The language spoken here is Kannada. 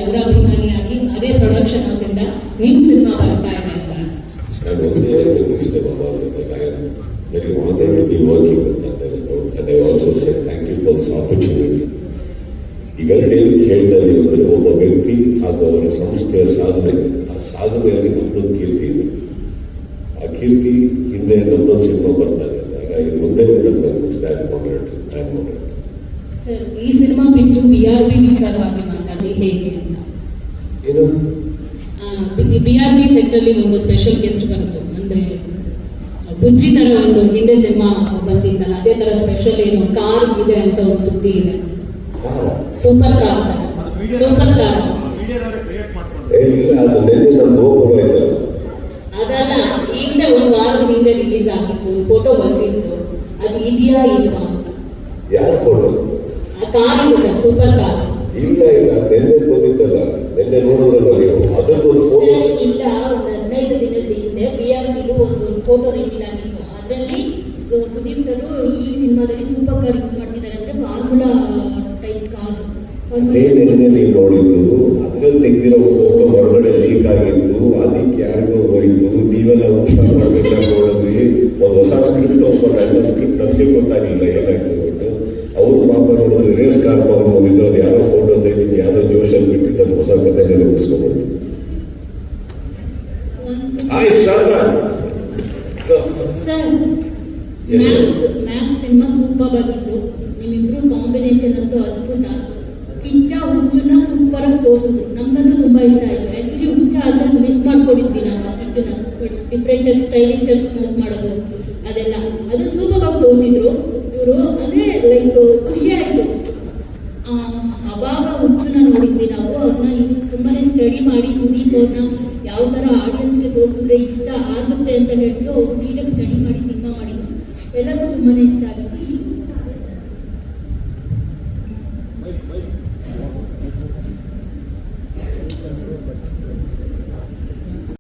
ಅವರ ಅಭಿಮಾನಿಯಾಗಿ ಅದೇ ಪ್ರೊಡಕ್ಷನ್ ಹೌಸ್ ಇಂದ ನಿಮ್ಮ ಸಿನಿಮಾ ಬರ್ತಾ ಇದೆ ಅಂತ. Very honored to be working with Nandan, and I also say thank you for this opportunity. ಇವೆರಡೇನು ಹೇಳ್ತಾ ಇದೀವಿ ಅಂದರೆ ಒಬ್ಬ ವ್ಯಕ್ತಿ ಹಾಗೂ ಅವರ ಸಂಸ್ಥೆಯ ಸಾಧನೆ, ಆ ಸಾಧನೆಯಲ್ಲಿ ನಮ್ಮದೊಂದು ಕೀರ್ತಿ ಇದೆ. ಆ ಕೀರ್ತಿ ಹಿಂದೆ ನಮ್ಮದೊಂದು ಸಿನಿಮಾ ಬರ್ತಾರೆ ಅಂದಾಗ ಇದು ಮುಂದೆ ಸರ್, ಈ ಸಿನಿಮಾ ಬಿಟ್ಟು BRB ವಿಚಾರವಾಗಿ ಮಾತಾಡಿ ಹೇಗೆ ಅಂತ. ಏನು BRB ಸೆಟ್ ಅಲ್ಲಿ ಒಂದು ಸ್ಪೆಷಲ್ ಗೆಸ್ಟ್ ಬಂತು, ಅಂದ್ರೆ ಬುಜ್ಜಿ ತರ ಒಂದು ಹಿಂದೆ ಸಿನಿಮಾ ಬಂದಿತ್ತಲ್ಲ, ಅದೇ ತರ ಸ್ಪೆಷಲ್ ಏನು ಕಾರ್ ಇದೆ ಅಂತ ಒಂದು ಸುದ್ದಿ ಇದೆ. ಸೂಪರ್ ಕಾರ್ ಅದಲ್ಲ, ಹಿಂದೆ ಒಂದು ವಾರದ ಹಿಂದೆ ರಿಲೀಸ್ ಆಗಿತ್ತು, ಫೋಟೋ ಬಂದಿತ್ತು, ಅದು ಇದೆಯಾ ಇಲ್ವಾ? ಯಾರ ಫೋಟೋ? ಆ ಕಾರ್ ಇದೆ ಸರ್, ಸೂಪರ್ ಕಾರ್. ಇಲ್ಲ ನೆನ್ನೆ ಬಂದಿತ್ತಲ್ಲ, ನೆನ್ನೆ ನೋಡಿದ್ರಲ್ಲ ನೀವು, ಅದೊಂದು ಫೋಟೋ ಇಲ್ಲ. ಒಂದು 15 ದಿನದ ಹಿಂದೆ BRB ಒಂದು ಫೋಟೋ ರಿವೀಲ್ ಆಗಿತ್ತು. ಅದರಲ್ಲಿ ಸುದೀಪ್ ಸರ್ ಈ ಸಿನಿಮಾದಲ್ಲಿ ಸೂಪರ್ ಕಾರ್ ಯೂಸ್ ಮಾಡ್ತಿದ್ದಾರೆ, ಅಂದ್ರೆ ಫಾರ್ಮುಲಾ ಟೈಪ್ ಕಾರ್. ನೆನ್ನೆ ನೀವು ನೋಡಿದ್ದು, ಅದ್ರಲ್ಲಿ ತೆಗೆದಿರೋ ಫೋಟೋ ಹೊರಗಡೆ ಲೀಕ್ ಆಗಿತ್ತು, ಅದಕ್ಕೆ ಯಾರಿಗೂ ಹೋಯ್ತು, ನೀವೆಲ್ಲ ಉತ್ತರ ಮಾಡ್ಬೇಕಾಗಿ ನೋಡಿದ್ರಿ. ಒಂದು ಹೊಸ ಸ್ಕ್ರಿಪ್ಟ್ ಓಪನ್ ಆಯ್ತು, ಸ್ಕ್ರಿಪ್ಟ್ ನಮಗೆ ಗೊತ್ತಾಗಲಿಲ್ಲ ಏನಾಯ್ತು ಅಂದ್ಬಿಟ್ಟು ಅವ್ರು ಪಾಪ ನೋಡಿದ್ರೆ ರೇಸ್ ಕಾರ್ ತಗೊಂಡು ಹೋಗಿದ್ರು, ಅದು ಯಾರೋ ಫೋಟೋ ತೆಗೆದು ಯಾವುದೋ ಜೋಶಲ್ಲಿ ಬಿಟ್ಟಿದ್ದು, ಅದು ಹೊಸ ಕಥೆಗೆ ಮುಗಿಸ್ಕೊಬೋದು. ಮ್ಯಾಕ್ಸ್ ಸಿನಿಮಾ ಸೂಪರ್ ಆಗಿತ್ತು. ನಿಮ್ಮಿಬ್ರು ಕಾಂಬಿನೇಷನ್ ಅಂತೂ ಅದ್ಭುತ. ಕಿಚ್ಚ ಹುಚ್ಚನ್ನ ಸೂಪರ್ ಆಗಿ ತೋರಿಸಿದ್ರು, ನಮ್ಗಂತೂ ತುಂಬಾ ಇಷ್ಟ ಆಯ್ತು. ಆಕ್ಚುಲಿ ಹುಚ್ಚ ಅದನ್ನ ಮಿಸ್ ಮಾಡ್ಕೊಂಡಿದ್ವಿ ನಾವು, ಕಿಚ್ಚನ ಡಿಫ್ರೆಂಟ್ ಸ್ಟೈಲಿಶ್ ಸ್ಮೋಕ್ ಮಾಡೋದು ಅದೆಲ್ಲ, ಅದು ಸೂಪರ್ ಆಗಿ ತೋರಿಸಿದ್ರು ಇವರು. ಅಂದ್ರೆ ಲೈಕ್ ಖುಷಿ ಆಯ್ತು. ಅವಾಗ ಹುಚ್ಚನ್ನ ನೋಡಿದ್ವಿ ನಾವು, ಅದನ್ನ ಇದು ತುಂಬಾನೇ ಸ್ಟಡಿ ಮಾಡಿ ಸುದೀಪ್ ಅವ್ರನ್ನ ಯಾವ ತರ ಆಡಿಯನ್ಸ್ಗೆ ತೋರಿಸಿದ್ರೆ ಇಷ್ಟ ಆಗುತ್ತೆ ಅಂತ ಹೇಳ್ಬಿಟ್ಟು ಅವ್ರು ನೀಟಾಗಿ ಸ್ಟಡಿ ಮಾಡಿ ಸಿನಿಮಾ ಮಾಡಿದ್ರು. ಎಲ್ಲರಿಗೂ ತುಂಬಾನೇ ಇಷ್ಟ ಆಗಿತ್ತು.